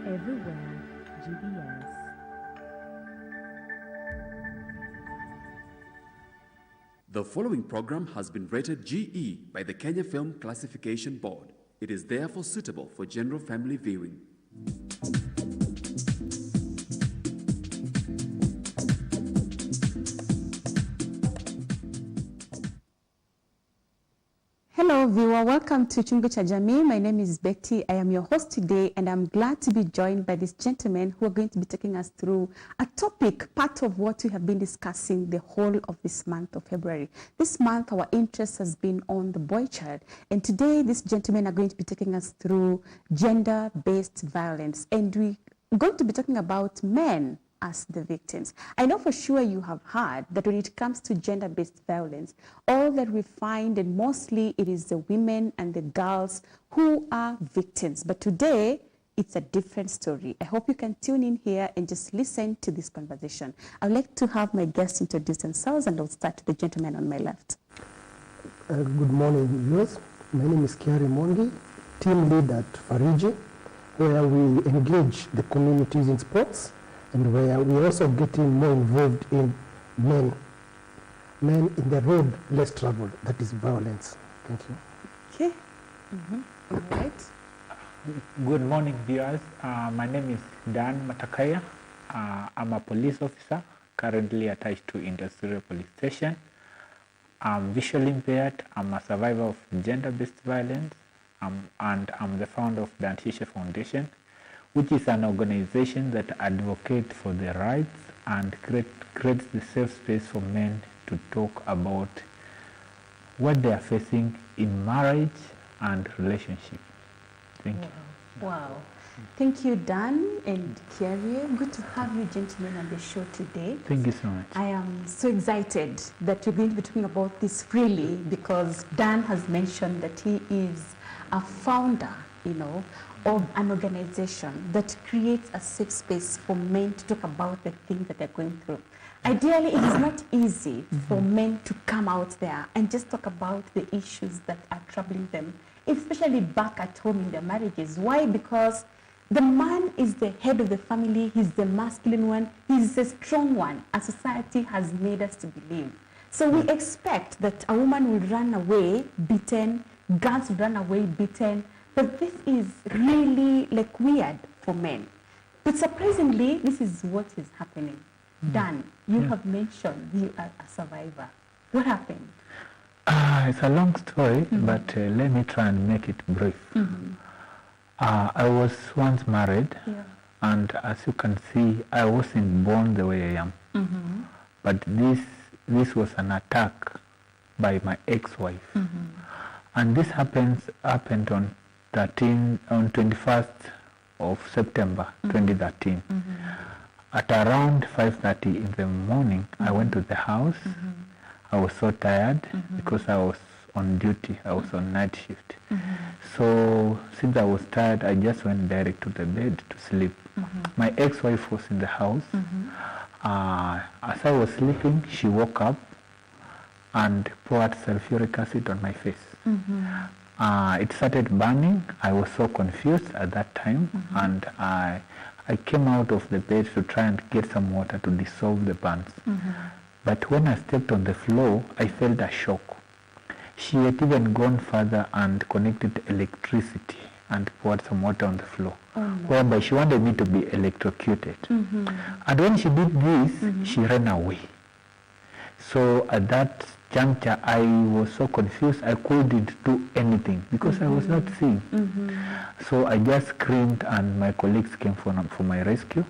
Everywhere, GBS. The following program has been rated GE by the Kenya Film Classification Board. It is therefore suitable for general family viewing. Hello viewer, welcome to Chungu cha Jamii. My name is Betty. I am your host today and I'm glad to be joined by these gentlemen who are going to be taking us through a topic, part of what we have been discussing the whole of this month of February. This month our interest has been on the boy child, and today these gentlemen are going to be taking us through gender-based violence, and we're going to be talking about men as the victims. I know for sure you have heard that when it comes to gender-based violence, all that we find, and mostly it is the women and the girls who are victims. But today, it's a different story. I hope you can tune in here and just listen to this conversation. I'd like to have my guests introduce themselves, and I'll start with the gentleman on my left. Good morning, viewers. My name is Kiari Mongi, team lead at Fariji, where we engage the communities in sports, and where we're also getting more involved in men in the road less traveled, that is violence. Thank you. Okay. All right. Good morning, viewers. My name is Dan Matakaya. I'm a police officer currently attached to Industrial Police Station. I'm visually impaired. I'm a survivor of gender-based violence, and I'm the founder of the Antisha Foundation, which is an organization that advocates for the rights and creates the safe space for men to talk about what they are facing in marriage and relationship. Thank you. Wow. Thank you, Dan and Kiari. Good to have you gentlemen on the show today. Thank you so much. I am so excited that you're going to be talking about this freely, because Dan has mentioned that he is a founder, of an organization that creates a safe space for men to talk about the things that they're going through. Ideally, it is not easy for men to come out there and just talk about the issues that are troubling them, especially back at home in their marriages. Why? Because the man is the head of the family, he's the masculine one, he's the strong one, as society has made us to believe. So we expect that a woman will run away beaten, girls will run away beaten, but this is really like weird for men. But surprisingly, this is what is happening. Dan, you have mentioned you are a survivor. What happened? It's a long story, but let me try and make it brief. I was once married, and as you can see, I wasn't born the way I am. But this was an attack by my ex-wife. And this happened on 21st of September 2013. At around 5:30 in the morning, I went to the house. I was so tired because I was on duty. I was on night shift. So since I was tired, I just went direct to the bed to sleep. My ex-wife was in the house. As I was sleeping, she woke up and poured sulfuric acid on my face. It started burning. I was so confused at that time, and I came out of the bed to try and get some water to dissolve the burns. But when I stepped on the floor, I felt a shock. She had even gone further and connected electricity and poured some water on the floor, whereby she wanted me to be electrocuted. And when she did this, she ran away. So at that juncture, I was so confused, I couldn't do anything because I was not seeing. So I just screamed, and my colleagues came for my rescue,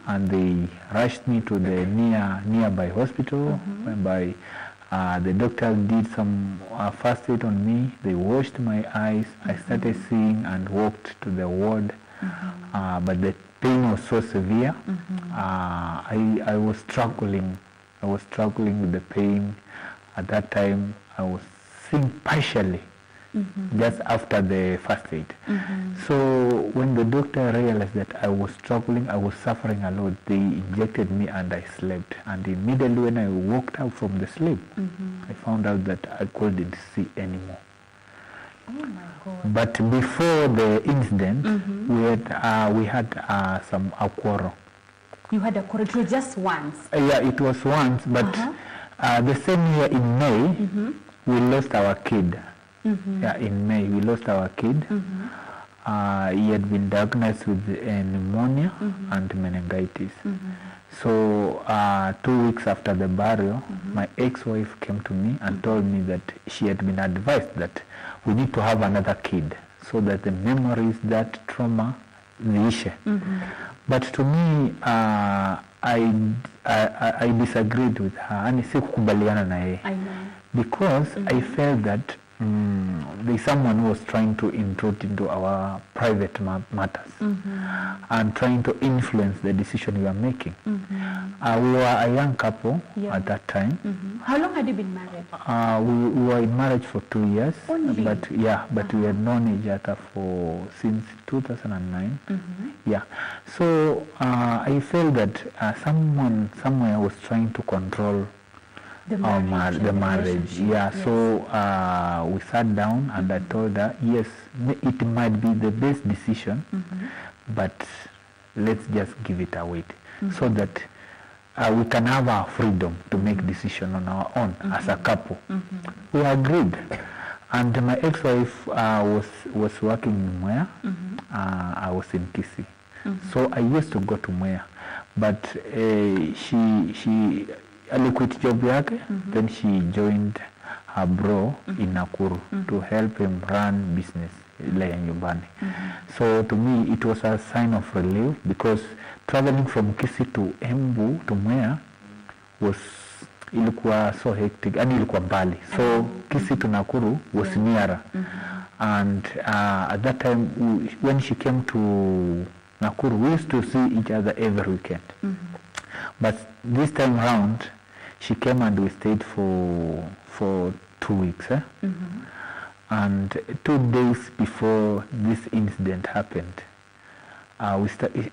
and they rushed me to the nearby hospital, whereby the doctor did some first aid on me. They washed my eyes. I started seeing and walked to the ward, but the pain was so severe. I was struggling. I was struggling with the pain. At that time, I was seeing partially, just after the first aid. So when the doctor realized that I was struggling, I was suffering a lot, they injected me and I slept. And immediately when I woke up from the sleep, I found out that I couldn't see anymore. Oh my God. But before the incident, we had some quarrel. You had a quarrel. It was just once. Yeah, it was once, but the same year in May, we lost our kid. Yeah, in May we lost our kid. He had been diagnosed with pneumonia and meningitis. So 2 weeks after the burial, my ex-wife came to me and told me that she had been advised that we need to have another kid so that the memories, that trauma, ziishe. But to me, I disagreed with her. Ani sikukubaliana na yeye. Because I felt that there's someone who was trying to intrude into our private matters and trying to influence the decision we are making. We were a young couple at that time. How long had you been married? We were in marriage for 2 years. Only? But we had known each other since 2009. Yeah. So I felt that someone somewhere was trying to control the marriage. Yeah. Yes. So we sat down and I told her, yes, it might be the best decision, but let's just give it a wait so that we can have our freedom to make decision on our own as a couple. We agreed. And my ex-wife was working in Mwea. I was in Kisii. So I used to go to Mwea. But she quit job yake, then she joined her bro in Nakuru to help him run business ile ya nyumbani. So to me it was a sign of relief because traveling from Kisii to Embu to Mwea ilikuwa so hectic, and ilikuwa mbali. So Kisii to Nakuru was nearer. And at that time when she came to Nakuru, we used to see each other every weekend. But this time round, she came and we stayed for 2 weeks. And 2 days before this incident happened,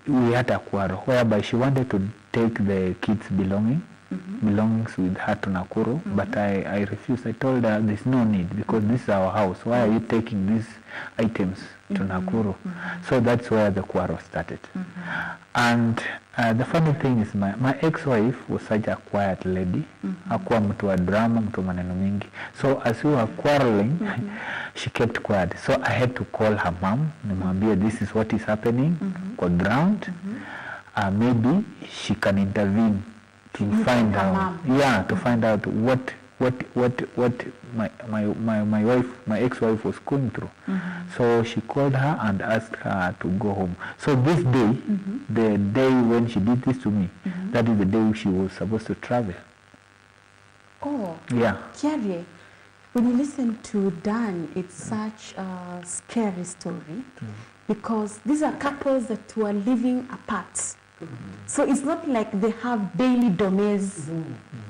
we had a quarrel whereby she wanted to take the kids' belongings with her to Nakuru, but I refused. I told her there's no need because this is our house. Why are you taking these items to Nakuru? So that's where the quarrel started. And the funny thing is my ex-wife was such a quiet lady. Hakuwa mtu wa drama, mtu maneno mingi. So as we were quarreling, she kept quiet. So I had to call her mom. Nimwambia this is what is happening kwa ground. Maybe she can intervene to find out. Yeah, to find out what my wife, my ex-wife was going through. So she called her and asked her to go home. So this day, the day when she did this to me, that is the day she was supposed to travel. Oh, yeah. Kiarie, when you listen to Dan, it's such a scary story because these are couples that were living apart. So it's not like they have daily domains,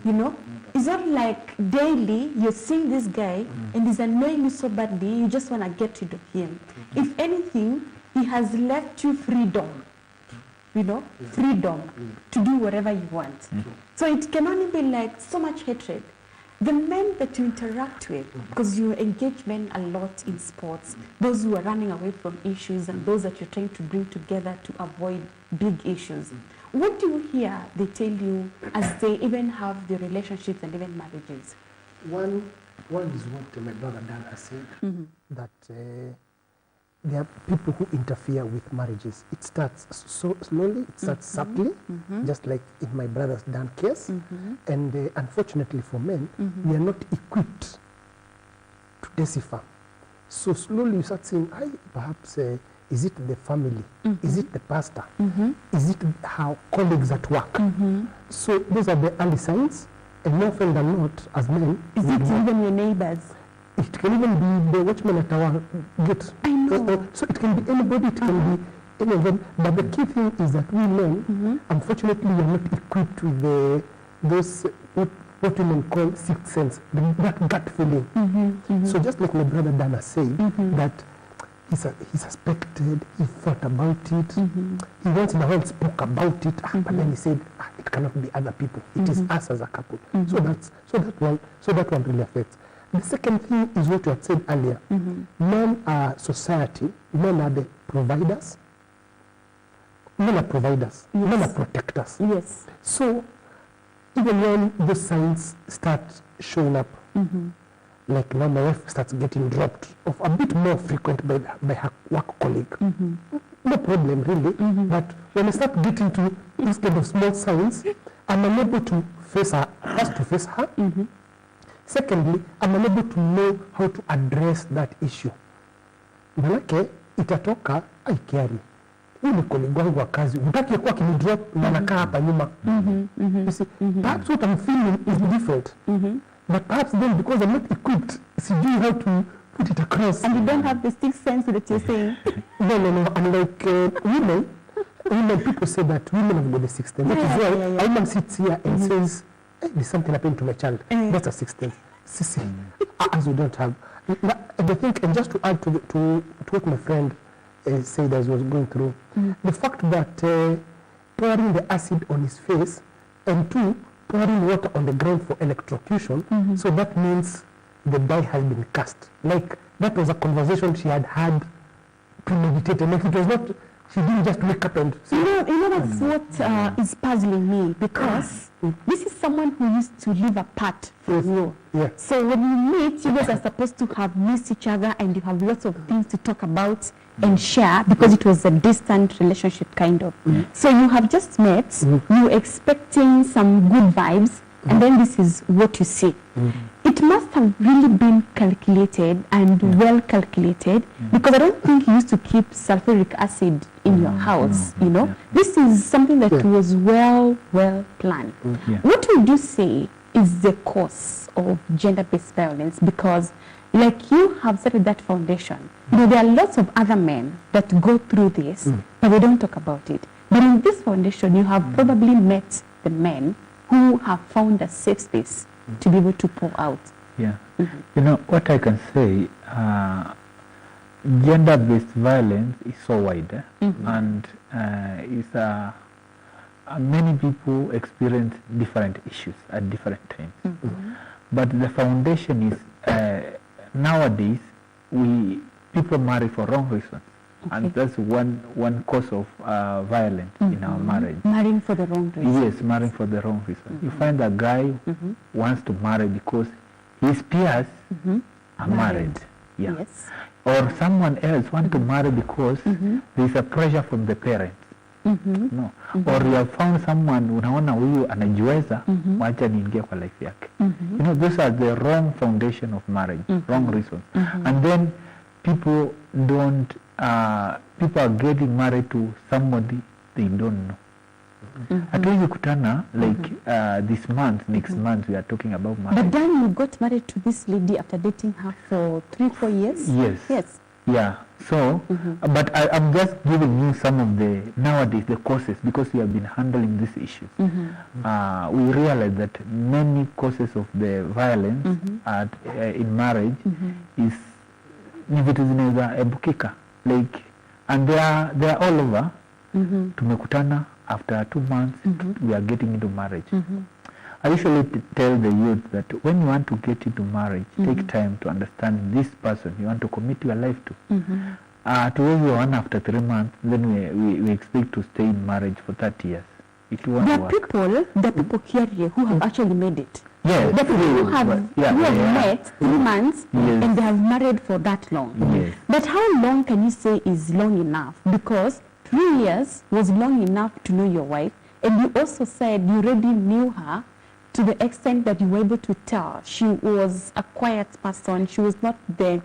you know. It's not like daily you're seeing this guy and he's annoying you so badly, you just want to get rid of him. If anything, he has left you freedom, you know, freedom to do whatever you want. So it can only be like so much hatred. The men that you interact with, because you engage men a lot in sports, those who are running away from issues and those that you're trying to bring together to avoid big issues. What do you hear they tell you as they even have the relationships and even marriages? One is what my brother Dan has said, that there are people who interfere with marriages. It starts so slowly, it starts subtly, just like in my brother's Dan case. And unfortunately for men, we are not equipped to decipher. So slowly you start saying, perhaps is it the family? Is it the pastor? Is it how colleagues at work? So those are the early signs. And more often than not, as men, is it even your neighbors? It can even be the watchman at our gate. I know. So it can be anybody, it can be any of them. But the key thing is that we men, unfortunately, we are not equipped with those, what women call sixth sense, that gut feeling. So just like my brother Dana said, that he suspected, he thought about it, he once in a while spoke about it, but then he said, it cannot be other people, it is us as a couple. So that one really affects. The second thing is what you had said earlier. Men are society, men are the providers, men are protectors. Yes. So even when those signs start showing up, like now my wife starts getting dropped off a bit more frequent by her work colleague. No problem really, but when I start getting to these kind of small signs, I'm unable to face her, first to face her. Secondly, I'm unable to know how to address that issue. Manake itatoka aikiari. Huyu ni colleague wangu wa kazi. Hutaki kuwa kinidrop na nakaa hapa nyuma. You see, perhaps what I'm feeling is different. But perhaps then because I'm not equipped, sijui how to put it across. And you don't have the sixth sense that you're saying. No. And like women, people say that women have got the sixth sense. That is why a woman sits here and says, hey, there's something happened to my child. That's a sixth sense. Sissy, as we don't have. And I think, and just to add to what my friend said as was going through, the fact that pouring the acid on his face, and two, pouring water on the ground for electrocution, so that means the die has been cast. Like, that was a conversation she had premeditated. Like, it was not, she didn't just wake up and say, you know that's what is puzzling me, because this is someone who used to live apart from you. Yeah. So when you meet, you guys are supposed to have missed each other and you have lots of things to talk about and share, because it was a distant relationship kind of. So you have just met, you're expecting some good vibes, and then this is what you see. It must have really been calculated and well calculated, because I don't think you used to keep sulfuric acid in your house, you know. This is something that was well planned. What would you say is the cause of gender-based violence? Because like you have started that foundation, you know, there are lots of other men that go through this, but they don't talk about it. But in this foundation, you have probably met the men who have found a safe space to be able to pour out. Yeah. You know, what I can say, gender-based violence is so wide, and many people experience different issues at different times. But the foundation is, nowadays, people marry for wrong reasons. And that's one cause of violence in our marriage. Marrying for the wrong reason. Yes, marrying for the wrong reason. You find a guy wants to marry because his peers are married. Yeah. Yes. Or someone else wants to marry because there's a pressure from the parents. No. Or you have found someone, unaona huyu anajiweza, wacha niingie kwa life yake. You know, those are the wrong foundation of marriage, wrong reasons. And then people are getting married to somebody they don't know. Hatuwezi kutana like this month, next month we are talking about marriage. But then you got married to this lady after dating her for 3-4 years? Yes. Yeah. So, but I'm just giving you some of nowadays the causes, because we have been handling these issues. We realize that many causes of the violence in marriage is ni vitu zinaweza ebukika, like, and they are all over. Tumekutana after 2 months, we are getting into marriage. I usually tell the youth that when you want to get into marriage, take time to understand this person you want to commit your life to. To where you are after 3 months, then we expect to stay in marriage for 30 years. It won't work. There are people here who have actually made it. Yes. The people who have met 3 months and they have married for that long. Yes. But how long can you say is long enough? Because 3 years was long enough to know your wife, and you also said you already knew her to the extent that you were able to tell she was a quiet person, she was not the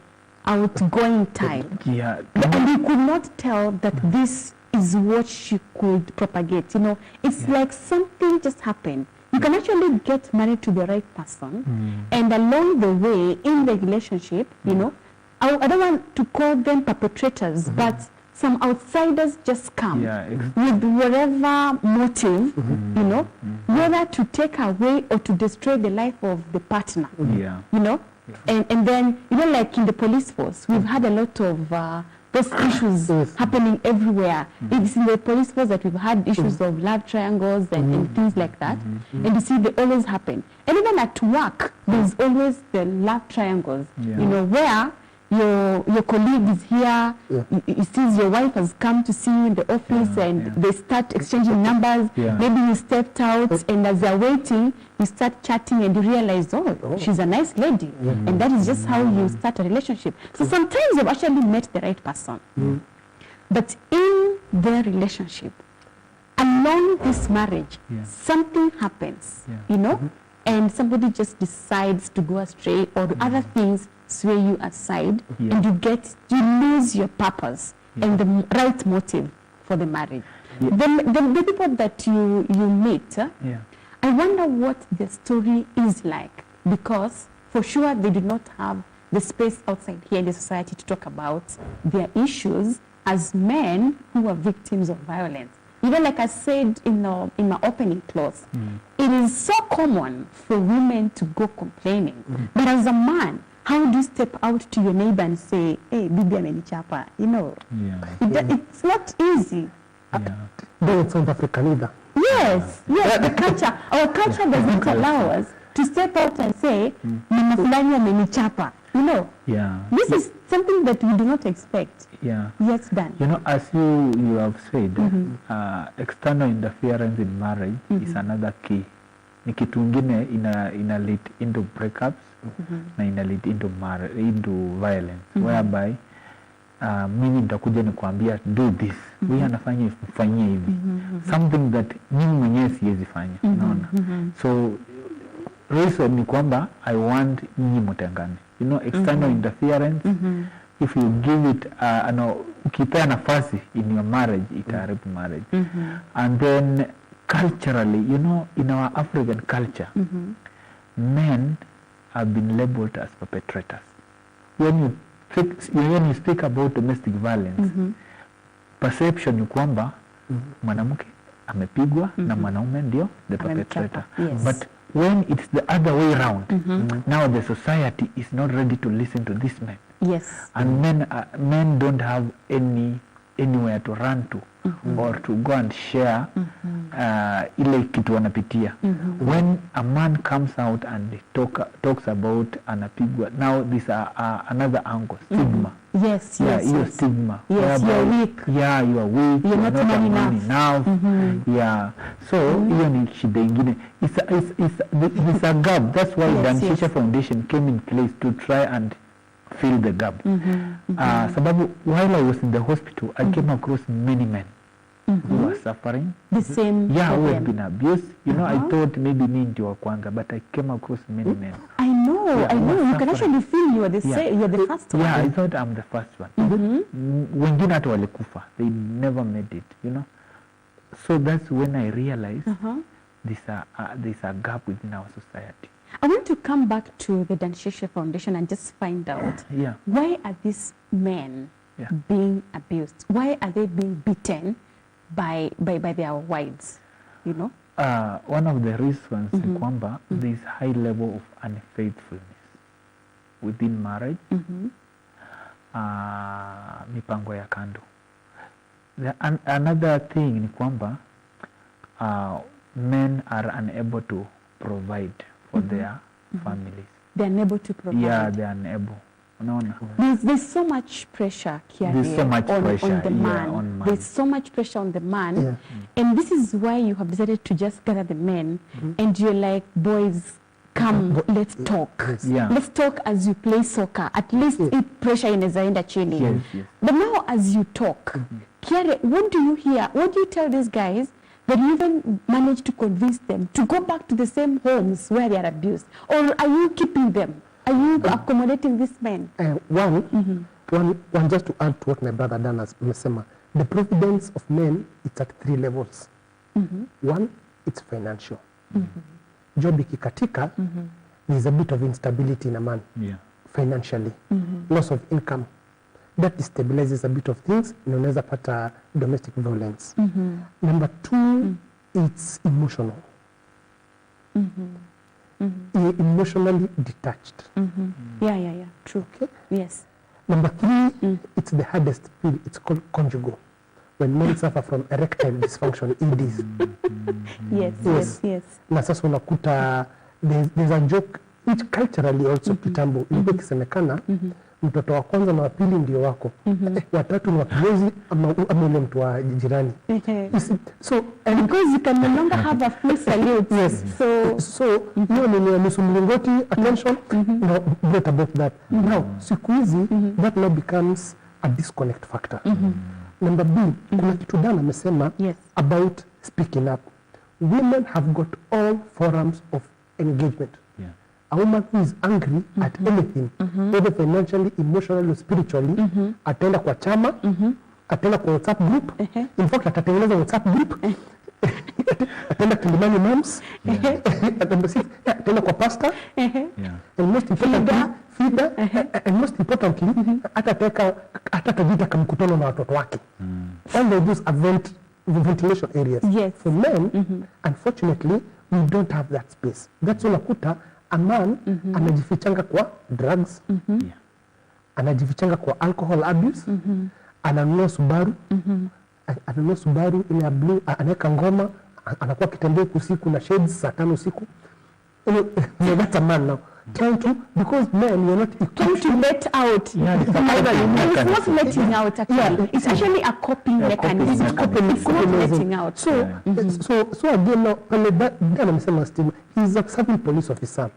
outgoing type. Yeah. And you could not tell that this is what she could propagate. You know, it's like something just happened. You can actually get married to the right person, and along the way in the relationship, you know, I don't want to call them perpetrators, but some outsiders just come with whatever motive, you know, whether to take away or to destroy the life of the partner, you know. And then, you know, like in the police force, we've had a lot of those issues happening everywhere. It's in the police force that we've had issues of love triangles and things like that. And you see, they always happen. And even at work, there's always the love triangles, you know, where your colleague is here, he sees your wife has come to see you in the office, and they start exchanging numbers. Maybe you stepped out, and as they're waiting, you start chatting, and you realize, oh, she's a nice lady. And that is just how you start a relationship. So sometimes you've actually met the right person. But in their relationship, along this marriage, something happens, you know, and somebody just decides to go astray, or other things sway you aside, and you lose your purpose and the right motive for the marriage. The people that you meet, I wonder what the story is like, because for sure they do not have the space outside here in the society to talk about their issues as men who are victims of violence. Even like I said in my opening clause, it is so common for women to go complaining, but as a man, how do you step out to your neighbor and say, hey, bibi amenichapa? You know, it's not easy. Though in South Africa either. Yes, the culture, our culture does not allow us to step out and say, mama fulani amenichapa. You know, this is something that we do not expect. Yes, Dan. You know, as you have said, external interference in marriage is another key. Ni kitu ingine ina lead into breakups, na ina lead into violence, whereby mimi nitakuja nikuambia do this, wewe anafanya ufanyie hivi, something that mimi mwenyewe siwezi fanya, unaona. So reason ni kwamba I want nyinyi mtengane, you know, external interference. If you give it ukipea nafasi in your marriage, itaharibu marriage. And then culturally, you know, in our African culture, men have been labeled as perpetrators. When you speak about domestic violence, perception ni kwamba mwanamke amepigwa na mwanaume ndio the perpetrator. But when it's the other way around, now the society is not ready to listen to these men. And men don't have anywhere to run to or to go and share ile kitu wanapitia. When a man comes out and talks about anapigwa, now this another angle, stigma. Hiyo stigma. You're weak. You are weak. You're not man enough. So hiyo ni shida ingine. It's a gap. That's why the Anishisha Foundation came in place to try and fill the gap. Sababu while I was in the hospital, I came across many men who were suffering the same who had been abused. You know, I thought maybe me ndio wa kwanza, but I came across many men. I know. You can actually feel you are the first one. I thought I'm the first one. Wengine hata walikufa. They never made it, you know. So that's when I realized there's a gap within our society. I want to come back to the Anishisha Foundation and just find out why are these men being abused? Why are they being beaten by their wives? You know, one of the reasons is kwamba there is high level of unfaithfulness within marriage. Mipango ya kando. Another thing ni kwamba men are unable to provide for their families. They're unable to provide. They're unable. There's so much pressure, There's so much pressure on the man. On man. There's so much pressure on the man. And this is why you have decided to just gather the men. And you're like, boys, come, let's talk. Let's talk as you play soccer. At least if pressure inazaenda chini. But now as you talk, Kiare, what do you hear? What do you tell these guys that you even manage to convince them to go back to the same homes where they are abused? Or are you keeping them? Are you accommodating these men? One, just to add to what my brother Dan has amesema, the providence of men, it's at 3 levels. One, it's financial. Job ikikatika, there's a bit of instability in a man, financially, loss of income. That destabilizes a bit of things, unaweza pata domestic violence. Number 2, it's emotional. Emotionally detached. True. Okay? Yes. Number 3, it's the hardest pill. It's called conjugal. When men suffer from erectile dysfunction, EDs. Yes. Na sasa unakuta there's a joke which culturally also kitambo ilikuwa ikisemekana mtoto wa kwanza na wa pili ndio wako, watatu ni wakiwezi ama ule mtu wa jirani. So because you can no longer have a full salute. Yes. So hiyo ni nusu mlingoti attention. No, not about that. Now siku hizi that now becomes a disconnect factor. Number B, kuna kitu Dan amesema about speaking up. Women have got all forums of engagement. A woman who is angry at anything, either financially, emotionally, or spiritually, ataenda kwa chama, ataenda kwa WhatsApp group, in fact atatengeneza WhatsApp group, ataenda Kilimani Moms, ataenda kwa pastor, and most importantly, feeder, and most importantly, atatavita kama mkutano na watoto wake. All of those are ventilation areas. For men, unfortunately, we don't have that space. That's unakuta a man anajifichanga kwa drugs, anajifichanga kwa alcohol abuse, ananunua Subaru, ananunua Subaru ile ya blue, anaweka ngoma, anakuwa kitembea usiku na shades saa 5 usiku. That's a man now. Trying to, because men, you're not trying to let out. It's not letting out actually. It's actually a coping mechanism. It's not letting out. So again now, Dan amesema Steve, he's a serving police officer.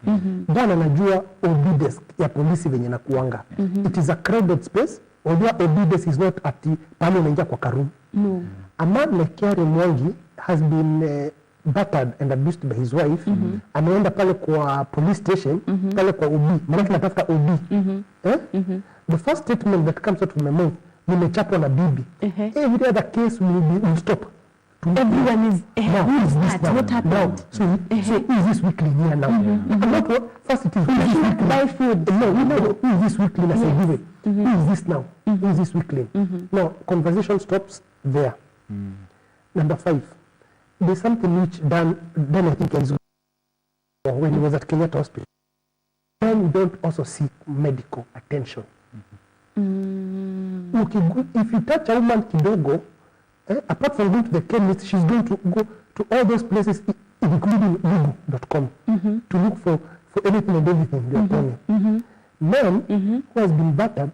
Dan anajua OB desk ya polisi venye na kuanga. It is a crowded space. Although OB desk is not at the pale unaingia kwa karum. No. A man like Kiari Mwangi has been battered and abused by his wife. Anaenda pale kwa police station, pale kwa OB. Maana tunatafuta OB. The first statement that comes out from my mouth, nimechapwa na bibi. Every other case will stop. Everyone is who is this now? What happened? So who is this weekly here now? And not what, first it is who is this weekly? Buy food. No, we know who is this weekly. I say give it. Who is this now? Who is this weekly? Now conversation stops there. Number 5. There's something which Dan I think is when he was at Kenyatta Hospital. Men don't also seek medical attention. If you touch a woman kidogo, apart from going to the chemist, she's going to go to all those places, including google.com, to look for anything and everything they're telling. Men who has been battered,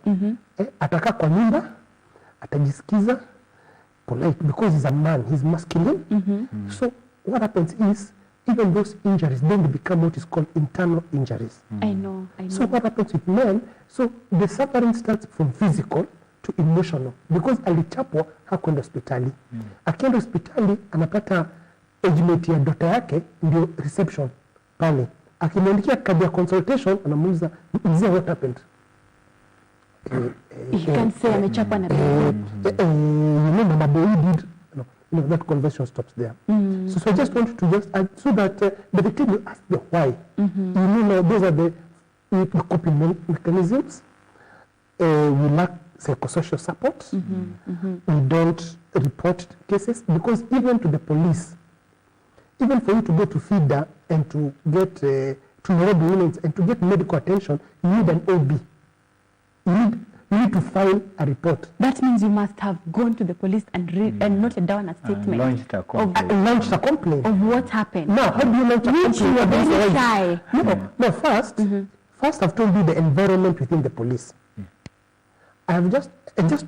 ataka kwa nyumba, atajisikiza, polite, because he's a man, he's masculine. So what happens is, even those injuries then become what is called internal injuries. I know. So what happens with men, so the suffering starts from physical to emotional, because alichapwa hakwenda hospitali. Akienda hospitali anapata agement ya dota yake ndio reception pale. Akimwandikia kadi ya consultation anamuuliza mzee, what happened? You can say amechapwa na bibi. You know my boy did. No, that conversation stops there. So I just want to just add so that by the time you ask the why, you know those are the coping mechanisms. We lack psychosocial support. We don't report cases because even to the police, even for you to go to FIDA and to get to Nairobi units and to get medical attention, you need an OB. You need to file a report. That means you must have gone to the police and noted down a statement. Launched a complaint. Launched a complaint. Of what happened. Now, how do you launch a complaint? You were very shy. No, first I've told you the environment within the police. I have just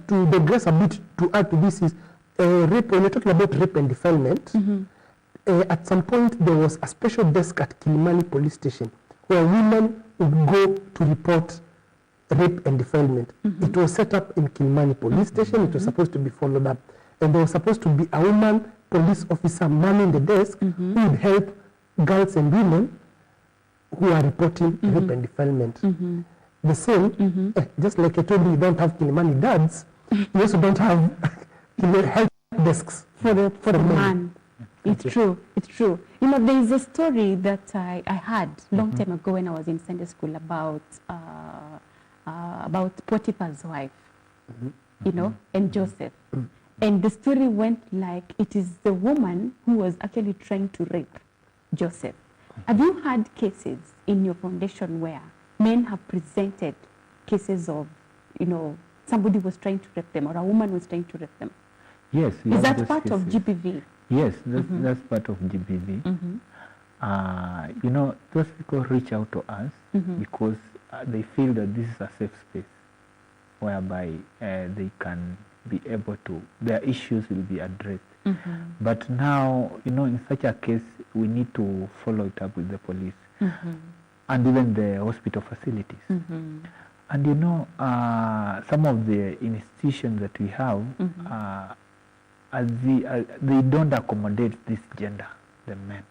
to digress a bit to add to this is rape. When you're talking about rape and defilement, at some point there was a special desk at Kilimani police station where women would go to report rape and defilement. It was set up in Kilimani police station. It was supposed to be followed up. And there was supposed to be a woman police officer manning the desk who would help girls and women who are reporting rape and defilement. The same, just like I told you, you don't have Kilimani dads, you also don't have help desks for the man. It's true. You know, there is a story that I had long time ago when I was in Sunday school about Potiphar's wife, you know, and Joseph. And the story went like it is the woman who was actually trying to rape Joseph. Have you had cases in your foundation where men have presented cases of somebody was trying to rape them or a woman was trying to rape them? Yes. Is that part of GBV? Yes, that's part of GBV. Those people reach out to us because they feel that this is a safe space whereby they can be able to, their issues will be addressed. But now, in such a case, we need to follow it up with the police and even the hospital facilities. And some of the institutions that we have, they don't accommodate this gender, the men.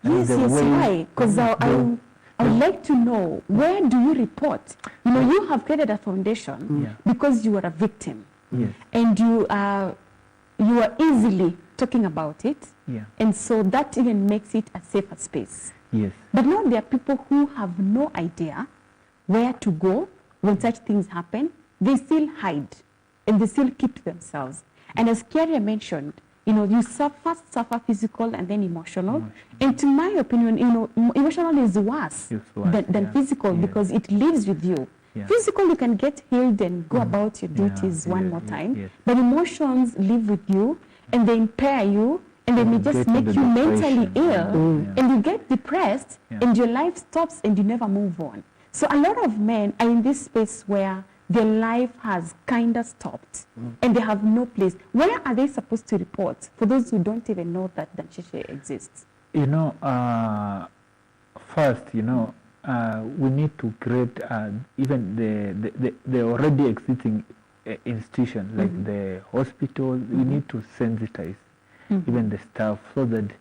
Yes, why? Because I would like to know, where do you report? You have created a foundation because you are a victim. Yes. And you are easily talking about it. Yeah. And so that even makes it a safer space. Yes. But now there are people who have no idea where to go when such things happen. They still hide and they still keep to themselves. And as Kiaria mentioned, you first suffer physical and then emotional. And to my opinion, emotional is worse than physical because it lives with you. Yeah. Physical, you can get healed and go about your duties one more time. But emotions live with you and they impair you and they may just make you mentally ill and you get depressed and your life stops and you never move on. So a lot of men are in this space where their life has kind of stopped and they have no place. Where are they supposed to report for those who don't even know that Danshishe exists? First, we need to create even the already existing institution like the hospital. We need to sensitize even the staff so that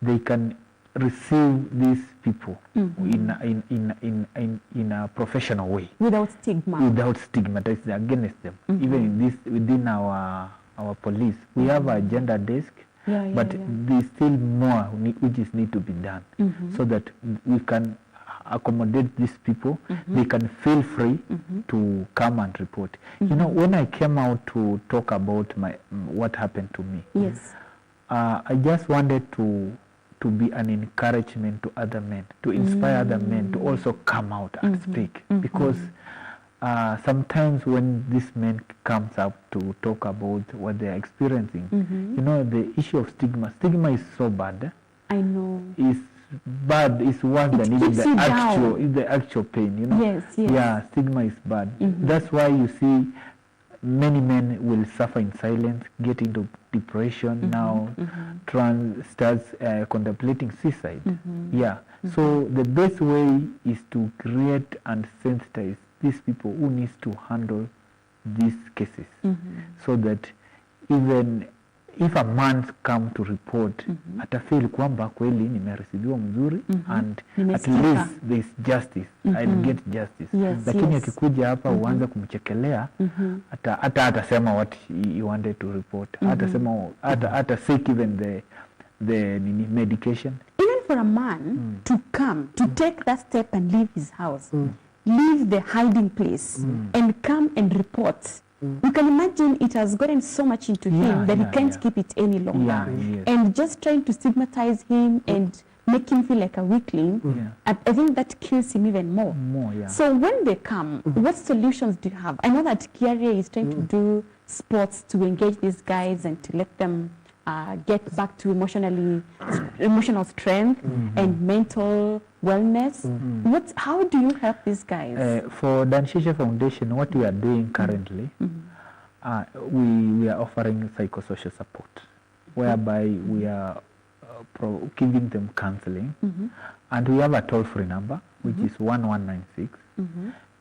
they can receive these people in a professional way without stigma. Without stigmatizing against them. Even within our police, we have a gender desk. But there's still more which need to be done so that we can accommodate these people. They can feel free to come and report. When I came out to talk about what happened to me, I just wanted to be an encouragement to other men, to inspire other men to also come out and speak. Because sometimes when this man comes up to talk about what they're experiencing, the issue of stigma is so bad. I know. It's bad, it's worse than even the actual pain, Yes. Yeah, stigma is bad. That's why you see many men will suffer in silence, get into depression now, starts contemplating suicide. So the best way is to create and sensitize these people who needs to handle these cases so that even if a man come to report atafeel kwamba kweli nimeresibiwa mzuri and at least there is justice, I'll get justice. Lakini akikuja hapa uanze kumchekelea hata atasema what he wanted to report, atasema hata seek even the medication. Even for a man to come to take that step and leave his house, leave the hiding place and come and report. You can imagine it has gotten so much into him that he can't keep it any longer. And just trying to stigmatize him and make him feel like a weakling, I think that kills him even more. So when they come, what solutions do you have? I know that Kiaria is trying to do sports to engage these guys and to let them get back to emotional strength and mental wellness. How do you help these guys? For Danshishe Foundation, what we are doing currently, we are offering psychosocial support, whereby we are giving them counseling, and we have a toll-free number, which is 1196.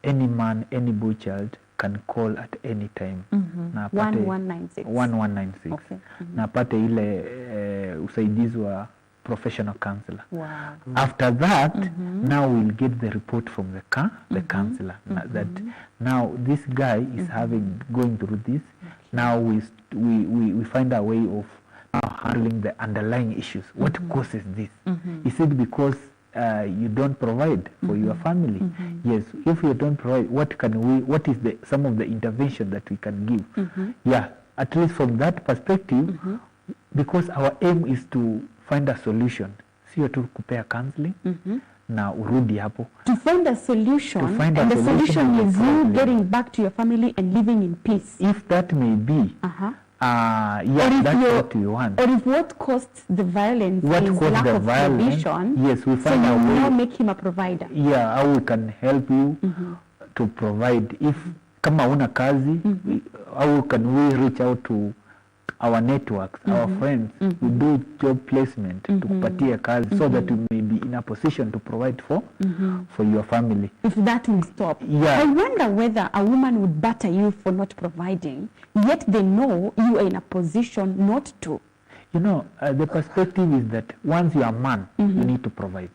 Any man, any boy child can call at any time. 1196. 1196. Okay. Na pate ile usaidizi wa professional counselor. Wow. After that, now we'll get the report from the counselor that now this guy is going through this. Now we find a way of handling the underlying issues. What causes this? Is it because you don't provide for your family? Yes. If you don't provide, what is some of the intervention that we can give? Yeah, at least from that perspective, because our aim is to find a solution. Sio tu kupea counseling, na urudi hapo. To find a solution, To find a and the solution solution of the is you problem. getting back to your family and living in peace. If that may be, yes, that's what we want. Or if what caused the violence What is caused lack the of violence, provision, yes, we so find you a way. now make him a provider. Yeah, how we can help you to provide. If kama una kazi, how can we reach out to our networks, our friends, we do job placement to kupatia kazi so that you may be in a position to provide for your family. If that will stop. Yeah. I wonder whether a woman would batter you for not providing, yet they know you are in a position not to. You know, the perspective is that once you are a man, you need to provide.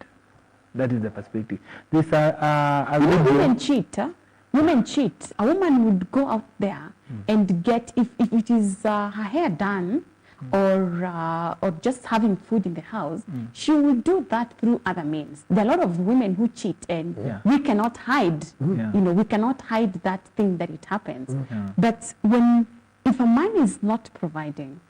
That is the perspective. This Women cheat. Huh? Women cheat. A woman would go out there and get, if it is her hair done or just having food in the house, she will do that through other means. There are a lot of women who cheat, and we cannot hide. You know, we cannot hide that thing that it happens. But if a man is not providing,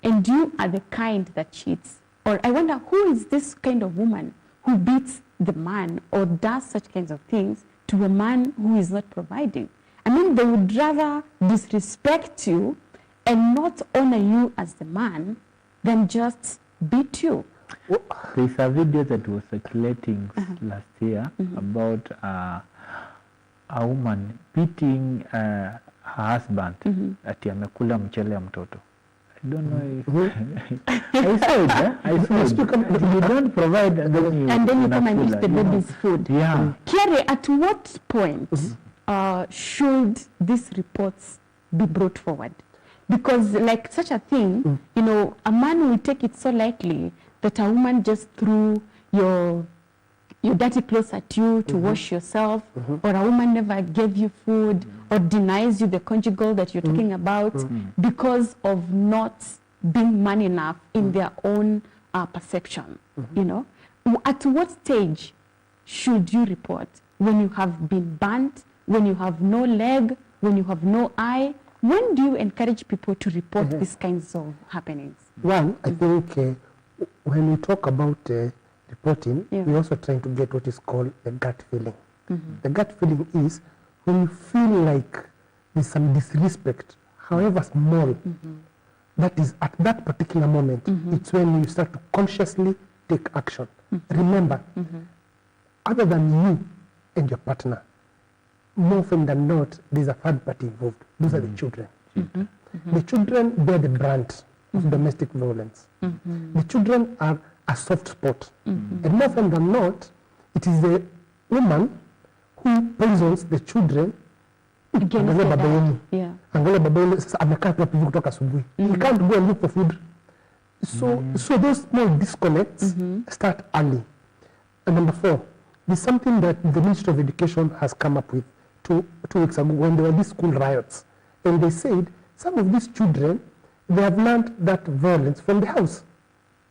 and you are the kind that cheats, or I wonder who is this kind of woman who beats the man or does such kinds of things to a man who is not providing. I mean, they would rather disrespect you and not honor you as the man than just beat you. There's a video that was circulating last year about a woman beating her husband ati amekula mchele ya mtoto. I don't know if I saw it, I saw it. You don't provide and then you come and eat the baby's food. Yeah. Kiere, at what point should these reports be brought forward? Because like such a thing, you know, a man will take it so lightly that a woman just threw your dirty clothes at you to wash yourself, or a woman never gave you food, or denies you the conjugal that you're talking about because of not being man enough in their own perception, you know. At what stage should you report? When you have been burnt, when you have no leg, when you have no eye? When do you encourage people to report these kinds of happenings? One, I think when we talk about reporting, we're also trying to get what is called a gut feeling. The gut feeling is when you feel like there's some disrespect, however small, that is at that particular moment, it's when you start to consciously take action. Remember, other than you and your partner, more often than not, there's a third party involved. Those are the children. The children bear the brunt of domestic violence. The children are a soft spot. And more often than not, it is the woman who poisons the children. Angalia baba yenu. Angalia baba yenu sasa amekaa tu hivi kutoka asubuhi. He can't go and look for food. So those small disconnects start early. And number 4, there's something that the Ministry of Education has come up with two weeks ago when there were these school riots. And they said some of these children, they have learned that violence from the house.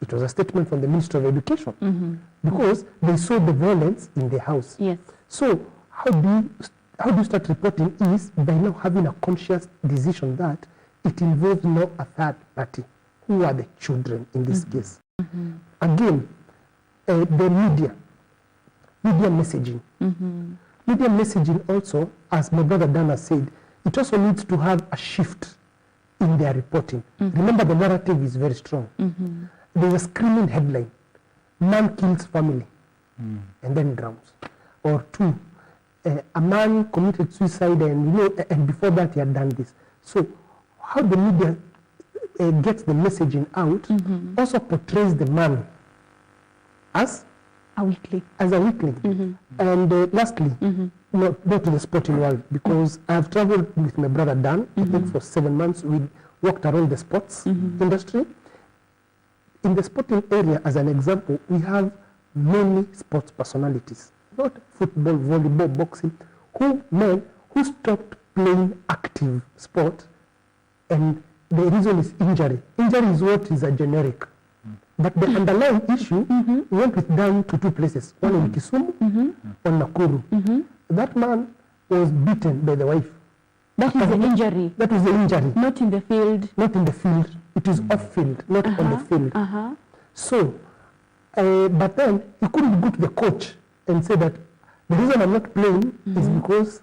It was a statement from the Ministry of Education because they saw the violence in the house. Yes. So how do you start reporting is by now having a conscious decision that it involves now a third party, who are the children in this case. Again, the media messaging. Media messaging also, as my brother Dana said, it also needs to have a shift in their reporting. Remember, the narrative is very strong. There's a screaming headline: man kills family and then drowns. Or 2, a man committed suicide and before that he had done this. So how the media gets the messaging out also portrays the man as a weakling. And lastly, not to the sporting world, because I've traveled with my brother Dan, I think for 7 months. We walked around the sports industry. In the sporting area, as an example, we have many sports personalities, not football, volleyball, boxing, who stopped playing active sport, and the reason is injury. Injury is what is a generic. But the underlying issue went down to 2 places, one in Kisumu, on Nakuru. That man was beaten by the wife. That is the injury. That was the injury. Not in the field. Not in the field. It is off field, not on the field. So, but then he couldn't go to the coach and say that the reason I'm not playing is because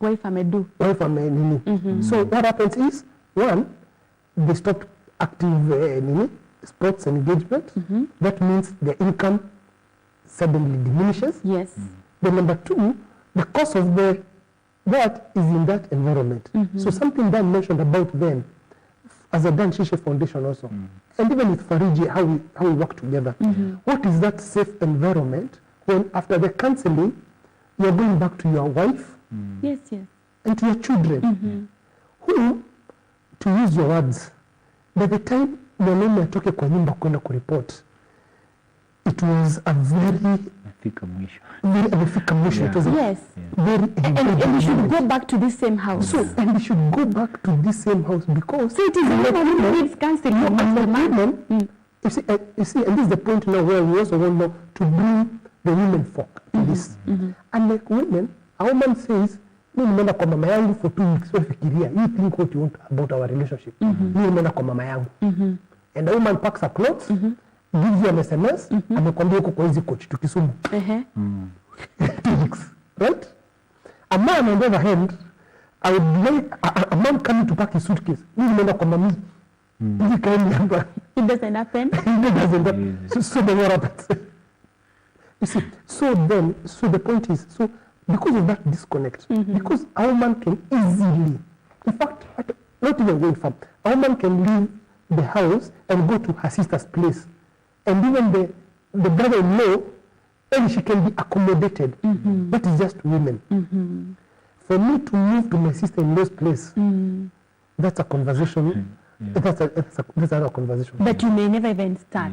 Wife amedu. wife nini. So what happens is, one, they stopped active sports engagement. That means their income suddenly diminishes. Yes. Then number two, the cost of that is in that environment. So something Dan mentioned about them as a Dan Shishe Foundation also. And even with Fariji, how we work together. What is that safe environment when after the counseling, you're going back to your wife Yes. and to your children, who, to use your words, by the time mwanaume atoke kwa nyumba kwenda kuripoti, it was a very Amefika mwisho. It was a Yes. very And we should go back to this same house. So, and we should go back to this same house because So it is the woman who needs counseling, not the man. you see, and this is the point now where we also want now to bring the women folk to this. And like women, a woman says, mimi nimeenda kwa mama yangu for 2 weeks, wewe fikiria, you think what you want about our relationship. Mimi nimeenda kwa mama yangu. And the woman packs her clothes, gives you an SMS, amekwambia uko kwa hizi coach to Kisumu. 2 weeks, right? A man on the other hand, I would like a man coming to pack his suitcase. Mimi nimeenda kwa mami. Hizi kaeni hapa. It doesn't happen. It doesn't happen. So then what happens? You see, so the point is, so because of that disconnect, because a woman can easily, in fact, not even going far, a woman can leave the house and go to her sister's place. And even the brother-in-law, and she can be accommodated. That is just women. For me to move to my sister-in-law's place, that's a conversation. That's another conversation. But you may never even start.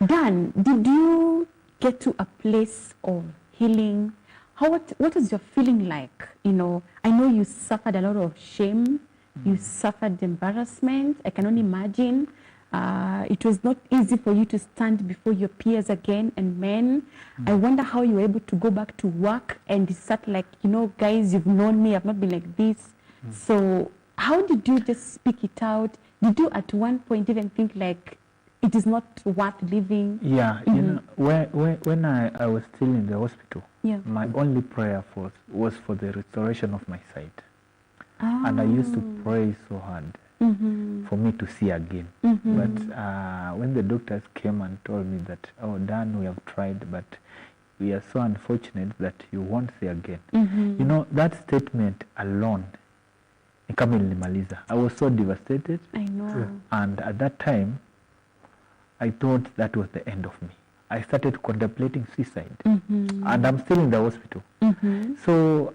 Dan, did you get to a place of healing? What is your feeling like? You know, I know you suffered a lot of shame. You suffered embarrassment. I can only imagine. It was not easy for you to stand before your peers again and men. I wonder how you were able to go back to work and start like, you know, guys, you've known me, I've not been like this. So how did you just speak it out? Did you at one point even think like it is not worth living? Yeah, you know, when I was still in the hospital, my only prayer was for the restoration of my sight. And I used to pray so hard for me to see again. But when the doctors came and told me that, oh, Dan, we have tried, but we are so unfortunate that you won't see again. You know, that statement alone, I was so devastated. I know. And at that time, I thought that was the end of me. I started contemplating suicide. And I'm still in the hospital. So,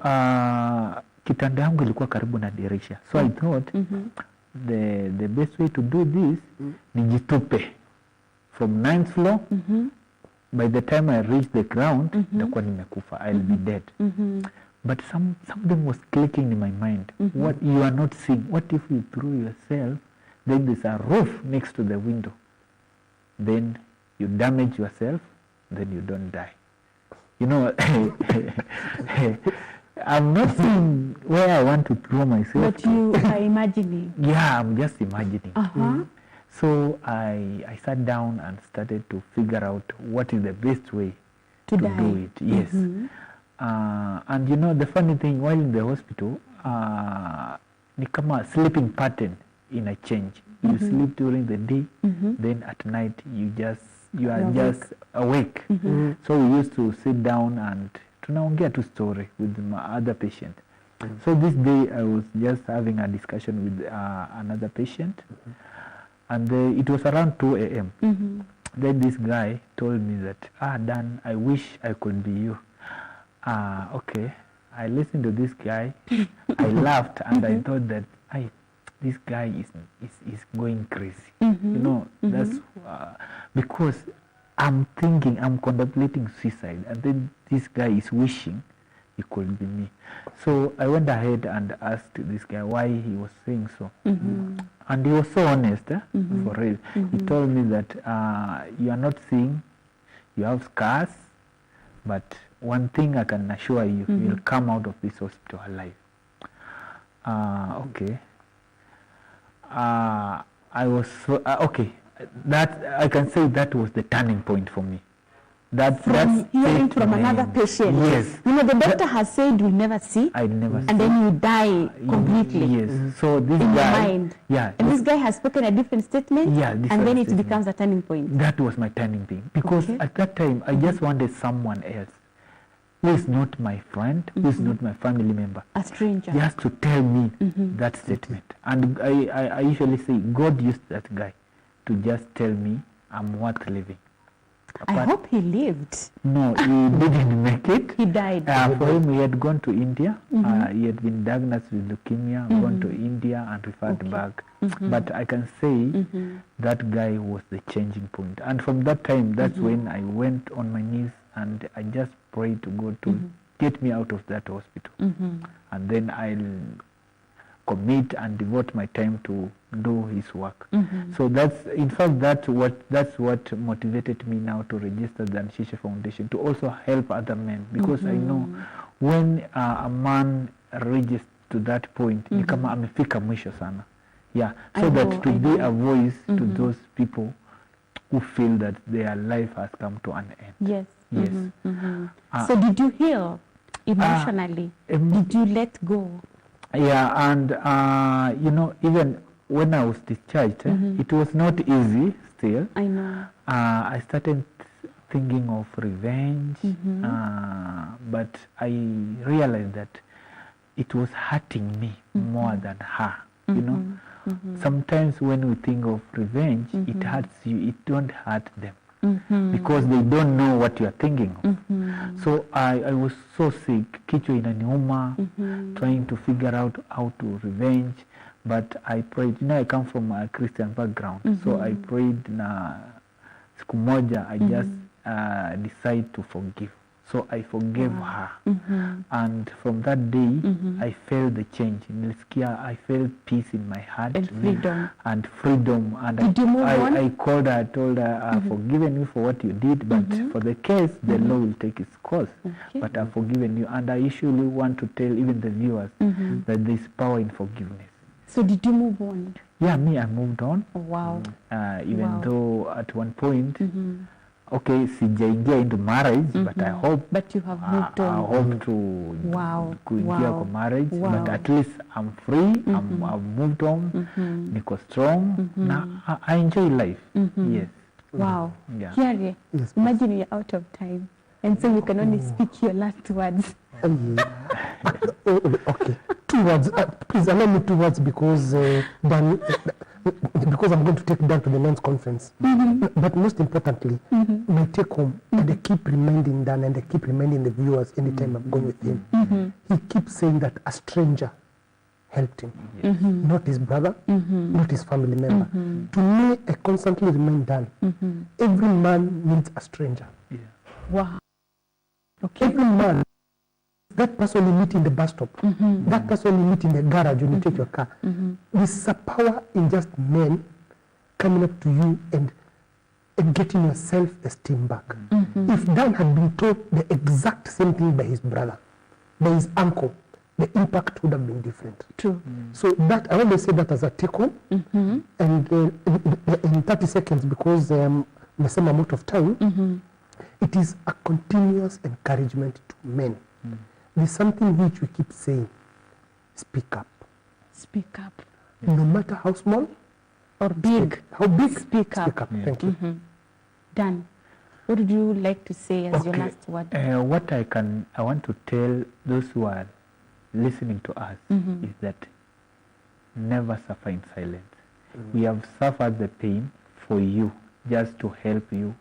kitanda yangu ilikuwa karibu na dirisha. So I thought the best way to do this ni jitupe from 9th floor. By the time I reach the ground, nitakuwa nimekufa. I'll be dead. But something was clicking in my mind. What you are not seeing. What if you threw yourself, then there's a roof next to the window. Then you damage yourself, then you don't die. You know, I'm not seeing where I want to throw myself. But you are imagining. Yeah, I'm just imagining. So I sat down and started to figure out what is the best way to do it. Yes. And you know, the funny thing, while in the hospital, ni kama sleeping pattern in a change. You sleep during the day, then at night you are just awake. So we used to sit down and tunaongea tu story with my other patient. So this day I was just having a discussion with another patient, and it was around 2 a.m. Then this guy told me that, Dan, I wish I could be you. Okay. I listened to this guy. I laughed and I thought that this guy is going crazy. You know, that's because I'm contemplating suicide, and then this guy is wishing he could be me. So I went ahead and asked this guy why he was saying so. And he was so honest, for real. He told me that you are not seeing, you have scars, but one thing I can assure you, you'll come out of this hospital alive. Okay. I was so, okay. That I can say that was the turning point for me. That's hearing it, from man. another patient. Yes. You know, the doctor has said we'll never see. I never see. And then you die completely. Yes. So this in guy, your mind. yeah, And this guy has spoken a different statement. Yeah, and then it becomes a turning point. That was my turning point, because at that time I just wanted someone else who is not my friend, who is not my family member, a stranger, just to tell me that statement. And I usually say God used that guy to just tell me I'm worth living. I hope he lived. No, he didn't make it. He died. For him, he had gone to India. He had been diagnosed with leukemia, gone to India and referred back. But I can say that guy was the changing point. And from that time, that's when I went on my knees and I just prayed to God to get me out of that hospital. And then I'll commit and devote my time to do his work. So that's, in fact, that's what motivated me now to register the Anshisha Foundation, to also help other men, because I know when a man reaches to that point, ni kama amefika mwisho sana. Yeah, so that to be a voice to those people who feel that their life has come to an end. Yes. So did you heal emotionally? Did you let go? Yeah, and you know, even when I was discharged, it was not easy still. I know. I started thinking of revenge, but I realized that it was hurting me more than her. You know, sometimes when we think of revenge, it hurts you, it don't hurt them. Because they don't know what you are thinking of. So I was so sick, kichwa inaniuma, trying to figure out how to revenge. But I prayed. You know, I come from a Christian background, so I prayed na siku moja I just decided to forgive. So I forgave her. And from that day, I felt the change. Nilisikia, I felt peace in my heart. And freedom. And freedom. And did you move on? I called her, I told her, I've forgiven you for what you did, but for the case, the law will take its course. But I've forgiven you. And I usually want to tell even the viewers that there's power in forgiveness. So did you move on? Yeah, me, I moved on. Oh, wow. Even though at one point, okay, sijaingia into marriage, but I hope. But you have moved on. I hope to kuingia kwa marriage, but at least I'm free. I've moved on. Niko strong. Now I enjoy life. Yes. Wow. Yeah. Kiare, imagine you're out of time, and so you can only speak your last words. Okay. 2 words. Please allow me 2 words because Dan, because I'm going to take Dan to the men's conference. But most importantly, my take home, and I keep reminding Dan and I keep reminding the viewers anytime I'm going with him. He keeps saying that a stranger helped him, not his brother, not his family member. To me, I constantly remind Dan, every man needs a stranger. Wow. Okay. Every man. That person you meet in the bus stop, that person you meet in the garage when you take your car. There's a power in just men coming up to you and getting your self-esteem back. If Dan had been told the exact same thing by his brother, by his uncle, the impact would have been different. True. So that, I want to say that as a take-home, and in 30 seconds, because I'm out of time, it is a continuous encouragement to men. There's something which we keep saying, speak up. Speak up. No matter how small or big. How big? Speak up. Speak up. Thank you. Dan, what would you like to say as your last word? What I want to tell those who are listening to us is that never suffer in silence. We have suffered the pain for you, just to help you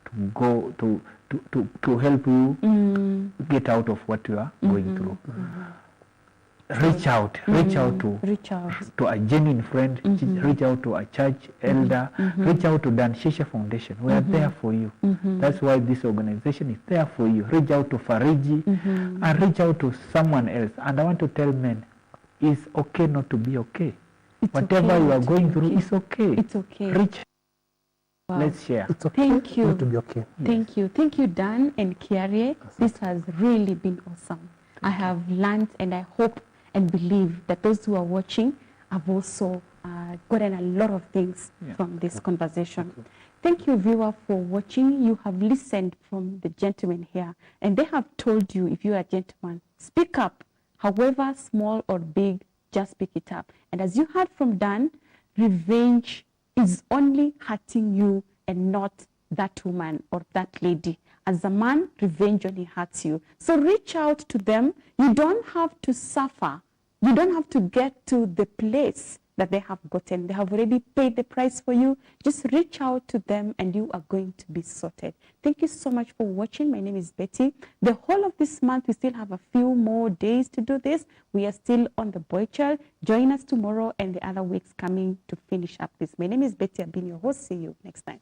to go to help you get out of what you are going through. Reach out to a genuine friend, reach out to a church elder, reach out to the Anshisha Foundation. We are there for you. That's why this organization is there for you. Reach out to Fariji and reach out to someone else. And I want to tell men, it's okay not to be okay. Whatever you are going through, it's okay. It's okay. Reach. Wow. Let's share. It's okay. Thank you. To be okay. Thank you. Thank you, Dan and Kiare. This has really been awesome. I have learned, and I hope and believe that those who are watching have also gotten a lot of things from this conversation. Thank you, viewer, for watching. You have listened from the gentlemen here, and they have told you, if you are a gentleman, speak up. However small or big, just speak it up. And as you heard from Dan, revenge is only hurting you and not that woman or that lady. As a man, revenge only hurts you. So reach out to them. You don't have to suffer. You don't have to get to the place that they have gotten. They have already paid the price for you. Just reach out to them and you are going to be sorted. Thank you so much for watching. My name is Betty. The whole of this month, we still have a few more days to do this. We are still on the boy child. Join us tomorrow and the other weeks coming to finish up this. My name is Betty. I've been your host. See you next time.